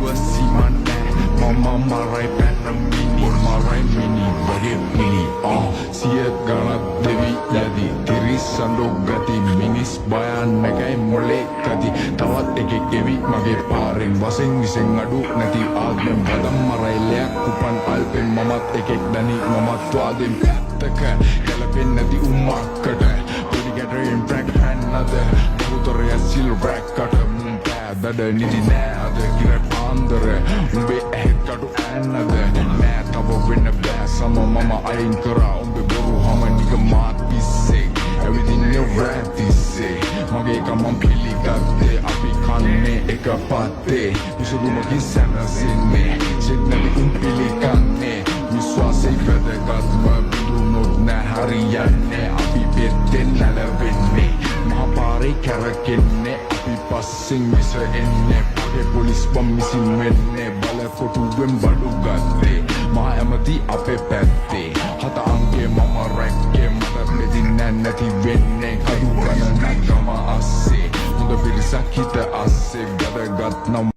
ඉවසීමක් නෑ මම මරයි පැන මිනි මරයි මිනි වගේ මිනි සිය ගණක් දෙවි යදි තිරිසන්ඩෝ ගති මිනිස් භයානකයි මොලේ කති තවත් එකෙක් එවි මගේ පාරෙන් වසෙන් විසෙන් අඩු නැති ආත්මෙන් බදම් මරයිලයක් උපන් අල්පෙන් මමත් එකෙක් දනි මමත් වාදෙන් පැත්තක ගැලපෙන් නැති උම්මක්කට පොඩි ගැටරෙන් ප්‍රැක් හැන්නද පුතරය සිල් රැක්කට මුම් පෑදඩ නිදි නෑ අද කිර පාන්දර උඹේ ඇහෙත් කටු ඇන්නද නෑ තව වෙන්න බෑ සම මම අයින් කරා උඹේ බොරු හම නික මාත් පිස්සේ everything you රැතිසේ මගේ කමම් පිළිගත්තේ අපි කන්නේ එක පත්තේ විසුරුමකින් සැනසෙන්නේ සෙත් නැති උන් පිළිකන්නේ විශ්වාසය වැදගත්ම බුදුනොත් නෑ හරියන්නේ අපි පෙත්තෙන් නැලවෙන්නේ මහපාරේ කැරකෙන්නේ අපි පස්සෙන් මිස එන්නේ පගේ පොලිස් බම් මිසින් වෙන්නේ බලකොටුවෙන් බඩු ගත්තේ මහ ඇමති අපේ පැත්තේ හත අංගේ මම රැක්කේ මට මෙදින් නැති වෙන්නේ කඩු ගණනක් ගම අස්සේ හොඳ පිරිසක් හිත අස්සේ වැදගත් නම්